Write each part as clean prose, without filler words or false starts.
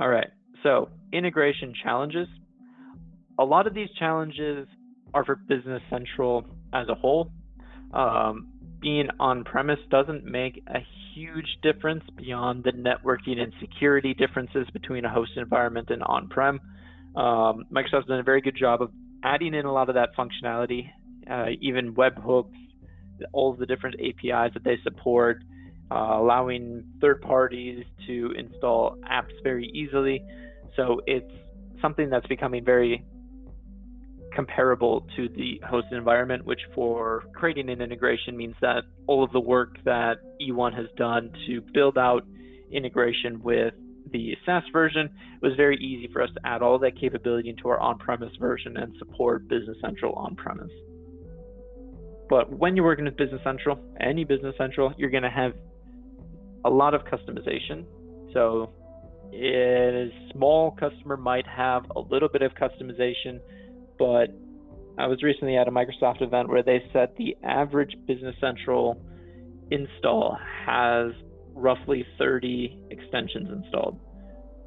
All right. So integration challenges. A lot of these challenges are for Business Central as a whole. Being on-premise doesn't make a huge difference beyond the networking and security differences between a hosted environment and on-prem. Microsoft's done a very good job of adding in a lot of that functionality, even webhooks, all of the different APIs that they support, allowing third parties to install apps very easily. So it's something that's becoming very comparable to the hosted environment, which for creating an integration means that all of the work that eOne has done to build out integration with the SaaS version, it was very easy for us to add all that capability into our on-premise version and support Business Central on-premise. But when you're working with Business Central, any Business Central, you're going to have a lot of customization. So a small customer might have a little bit of customization, but I was recently at a Microsoft event where they said the average Business Central install has roughly 30 extensions installed.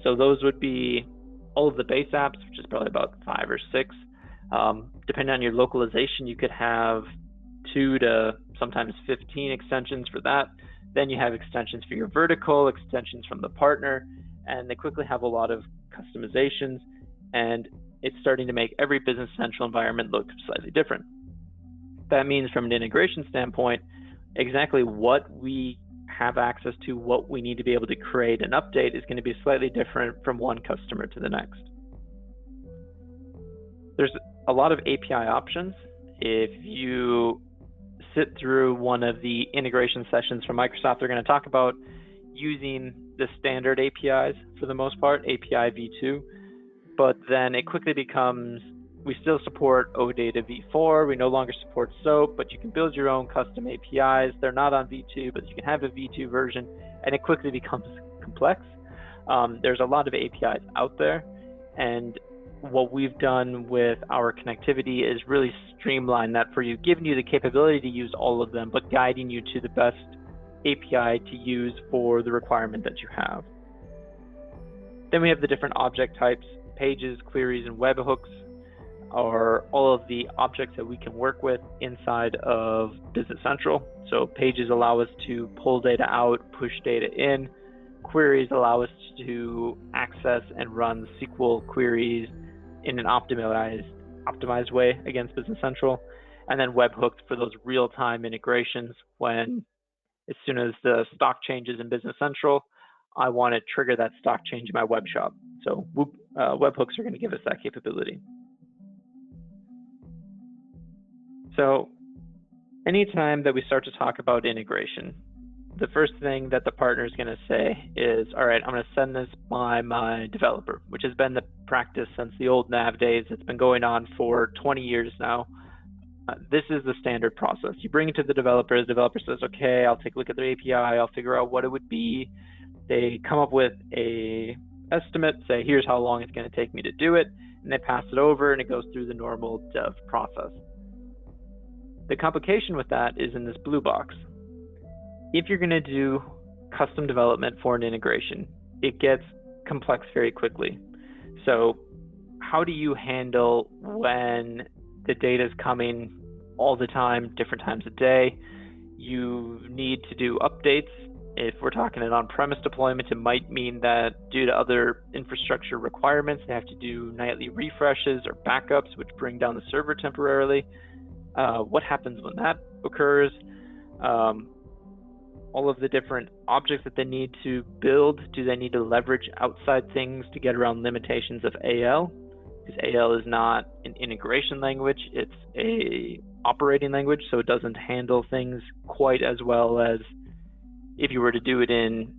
So those would be all of the base apps, which is probably about 5 or 6. Depending on your localization, you could have 2 to sometimes 15 extensions for that. Then you have extensions for your vertical, extensions from the partner, and they quickly have a lot of customizations, and it's starting to make every Business Central environment look slightly different. That means from an integration standpoint, exactly what we have access to, what we need to be able to create and update is going to be slightly different from one customer to the next. There's a lot of API options. If you sit through one of the integration sessions from Microsoft, they're going to talk about using the standard APIs for the most part, API v2, but then it quickly becomes, we still support OData v4, we no longer support SOAP, but you can build your own custom APIs. They're not on v2, but you can have a v2 version, and it quickly becomes complex. There's a lot of APIs out there, and what we've done with our connectivity is really streamline that for you, giving you the capability to use all of them, but guiding you to the best API to use for the requirement that you have. Then we have the different object types. Pages, queries, and webhooks are all of the objects that we can work with inside of Business Central. So pages allow us to pull data out, push data in. Queries allow us to access and run SQL queries in an optimized way against Business Central. And then webhooks for those real-time integrations when, as soon as the stock changes in Business Central, I want to trigger that stock change in my web shop. So webhooks are going to give us that capability. So anytime that we start to talk about integration, the first thing that the partner is going to say is, all right, I'm going to send this by my developer, which has been the practice since the old nav days. It's been going on for 20 years now. This is the standard process. You bring it to the developer says, okay, I'll take a look at their API, I'll figure out what it would be. They come up with a estimate, say, here's how long it's going to take me to do it, and they pass it over, and it goes through the normal dev process. The complication with that is in this blue box. If you're going to do custom development for an integration, it gets complex very quickly. So how do you handle when the data is coming all the time, different times a day? You need to do updates. If we're talking an on-premise deployment, it might mean that due to other infrastructure requirements, they have to do nightly refreshes or backups, which bring down the server temporarily. What happens when that occurs? All of the different objects that they need to build, do they need to leverage outside things to get around limitations of AL? Because AL is not an integration language, it's a operating language, so it doesn't handle things quite as well as if you were to do it in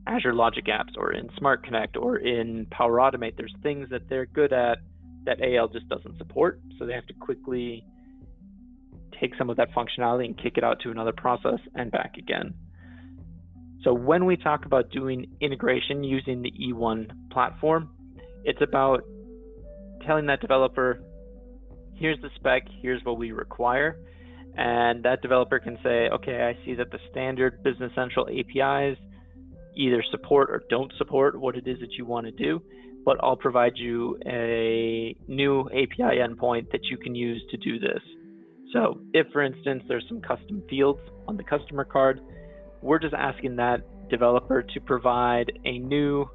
Azure Logic Apps or in Smart Connect or in Power Automate. There's things that they're good at that AL just doesn't support, so they have to quickly take some of that functionality and kick it out to another process and back again. So when we talk about doing integration using the eOne platform, it's about telling that developer, here's the spec, here's what we require. And that developer can say, okay, I see that the standard Business Central APIs either support or don't support what it is that you want to do, but I'll provide you a new API endpoint that you can use to do this. So if, for instance, there's some custom fields on the customer card, we're just asking that developer to provide a new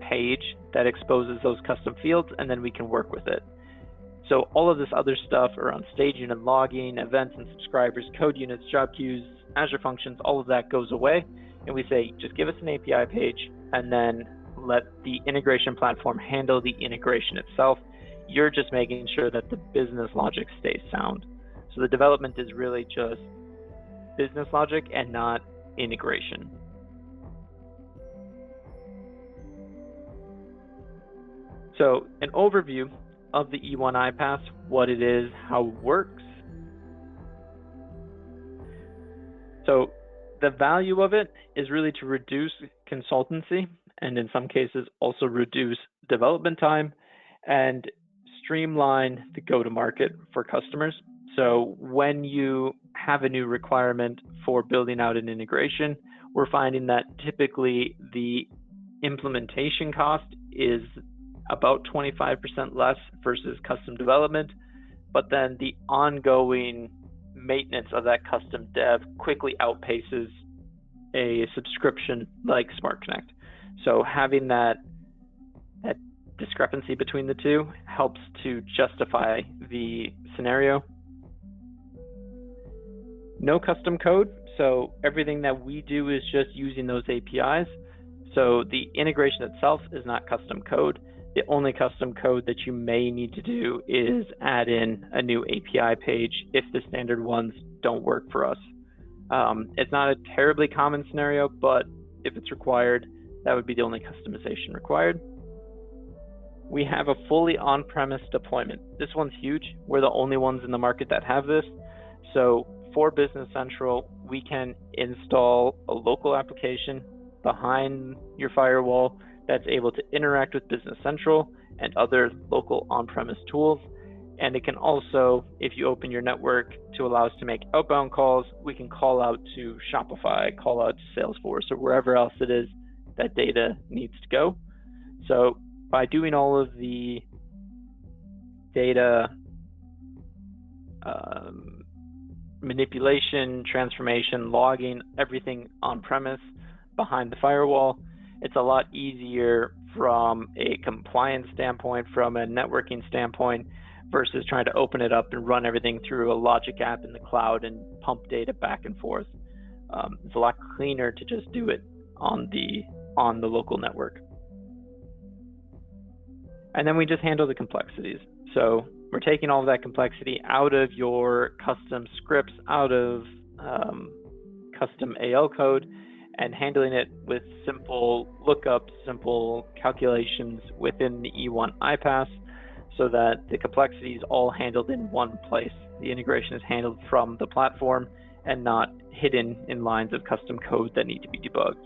page that exposes those custom fields, and then we can work with it. So all of this other stuff around staging and logging, events and subscribers, code units, job queues, Azure functions, all of that goes away. And we say, just give us an API page and then let the integration platform handle the integration itself. You're just making sure that the business logic stays sound. So the development is really just business logic and not integration. So an overview of the eOne iPaaS, what it is, how it works. So the value of it is really to reduce consultancy and in some cases also reduce development time and streamline the go-to-market for customers. So when you have a new requirement for building out an integration, we're finding that typically the implementation cost is about 25% less versus custom development, but then the ongoing maintenance of that custom dev quickly outpaces a subscription like Smart Connect. So having that discrepancy between the two helps to justify the scenario. No custom code, so everything that we do is just using those APIs. So the integration itself is not custom code. The only custom code that you may need to do is add in a new API page if the standard ones don't work for us. It's not a terribly common scenario, but if it's required, that would be the only customization required. We have a fully on-premise deployment. This one's huge. We're the only ones in the market that have this. So for Business Central, we can install a local application behind your firewall that's able to interact with Business Central and other local on-premise tools. And it can also, if you open your network to allow us to make outbound calls, we can call out to Shopify, call out to Salesforce, or wherever else it is that data needs to go. So by doing all of the data manipulation, transformation, logging, everything on-premise behind the firewall, it's a lot easier from a compliance standpoint, from a networking standpoint, versus trying to open it up and run everything through a logic app in the cloud and pump data back and forth. It's a lot cleaner to just do it on the local network. And then we just handle the complexities. So we're taking all of that complexity out of your custom scripts, out of custom AL code, and handling it with simple lookups, simple calculations within the eOne iPaaS, so that the complexity is all handled in one place. The integration is handled from the platform and not hidden in lines of custom code that need to be debugged.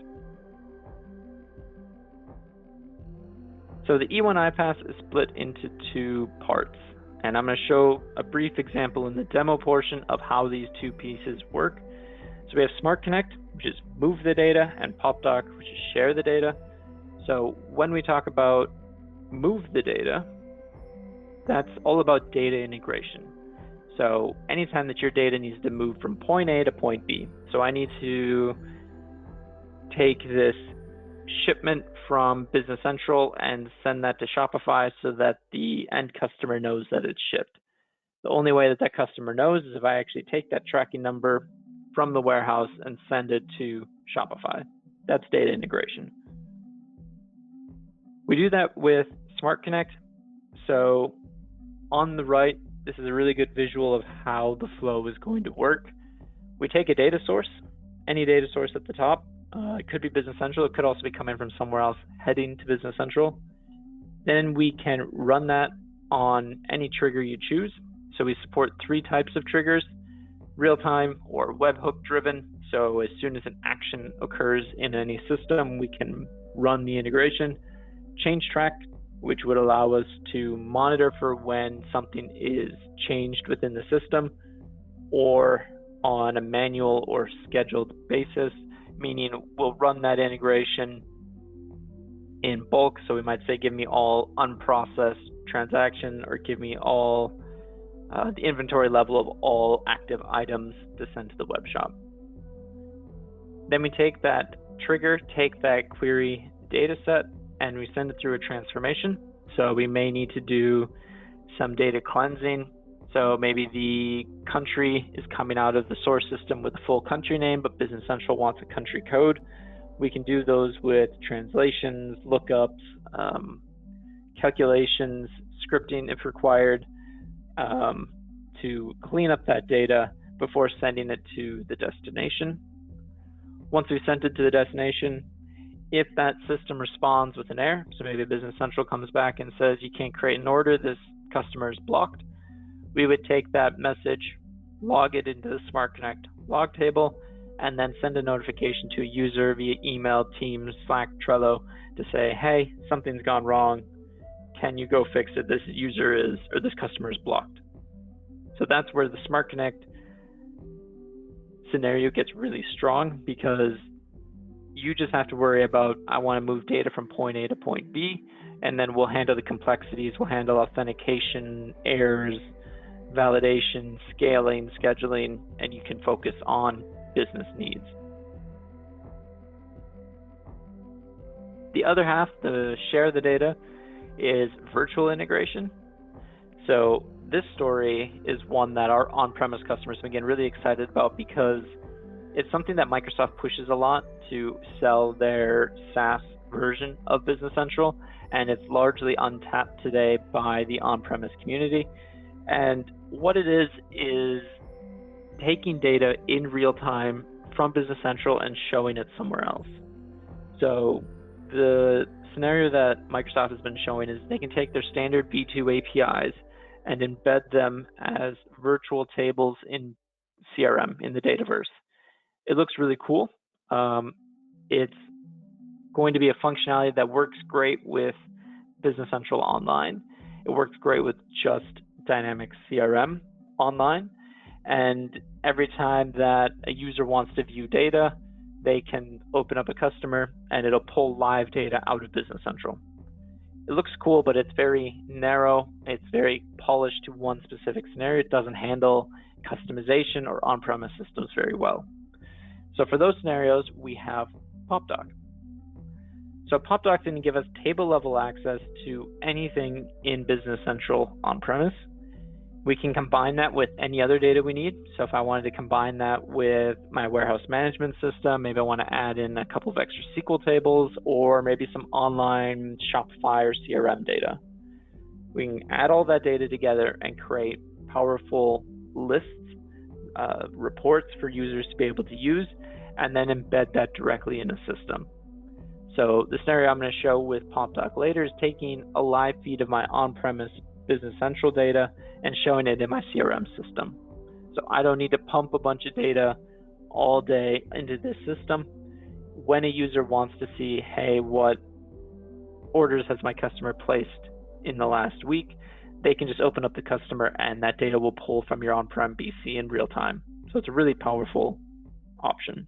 So the eOne iPaaS is split into two parts, and I'm going to show a brief example in the demo portion of how these two pieces work. So we have Smart Connect, which is move the data, and PopDoc, which is share the data. So when we talk about move the data, that's all about data integration. So anytime that your data needs to move from point A to point B, so I need to take this shipment from Business Central and send that to Shopify so that the end customer knows that it's shipped. The only way that that customer knows is if I actually take that tracking number from the warehouse and send it to Shopify. That's data integration. We do that with Smart Connect. So on the right, this is a really good visual of how the flow is going to work. We take a data source, any data source at the top. It could be Business Central. It could also be coming from somewhere else heading to Business Central. Then we can run that on any trigger you choose. So we support 3 types of triggers: real-time or webhook driven. So as soon as an action occurs in any system, we can run the integration. Change track, which would allow us to monitor for when something is changed within the system, or on a manual or scheduled basis, meaning we'll run that integration in bulk. So we might say, give me all unprocessed transaction, or give me all the inventory level of all active items to send to the web shop. Then we take that trigger, take that query data set, and we send it through a transformation. So we may need to do some data cleansing. So maybe the country is coming out of the source system with a full country name, but Business Central wants a country code. We can do those with translations, lookups, calculations, scripting if required, to clean up that data before sending it to the destination. Once we've sent it to the destination, if that system responds with an error, so maybe Business Central comes back and says, you can't create an order, this customer is blocked, we would take that message, log it into the Smart Connect log table, and then send a notification to a user via email, Teams, Slack, Trello to say, hey, something's gone wrong. Can you go fix it? This user is, or this customer is blocked. So that's where the Smart Connect scenario gets really strong, because you just have to worry about, I want to move data from point A to point B, and then we'll handle the complexities. We'll handle authentication, errors, validation, scaling, scheduling, and you can focus on business needs. The other half, the share the data, is virtual integration. So this story is one that our on-premise customers have been getting really excited about, because it's something that Microsoft pushes a lot to sell their SaaS version of Business Central, and it's largely untapped today by the on-premise community. And what it is taking data in real time from Business Central and showing it somewhere else. So the scenario that Microsoft has been showing is they can take their standard B2 APIs and embed them as virtual tables in CRM, in the Dataverse. It looks really cool. It's going to be a functionality that works great with Business Central Online. It works great with just Dynamics CRM Online. And every time that a user wants to view data, they can open up a customer and it'll pull live data out of Business Central. It looks cool, but it's very narrow. It's very polished to one specific scenario. It doesn't handle customization or on-premise systems very well. So for those scenarios, we have PopDoc. So PopDoc didn't give us table-level access to anything in Business Central on-premise. We can combine that with any other data we need. So if I wanted to combine that with my warehouse management system, maybe I want to add in a couple of extra SQL tables, or maybe some online Shopify or CRM data. We can add all that data together and create powerful lists, reports for users to be able to use, and then embed that directly in a system. So the scenario I'm going to show with PopDoc later is taking a live feed of my on-premise Business Central data and showing it in my CRM system. So I don't need to pump a bunch of data all day into this system. When a user wants to see, hey, what orders has my customer placed in the last week, they can just open up the customer and that data will pull from your on-prem BC in real time. So it's a really powerful option.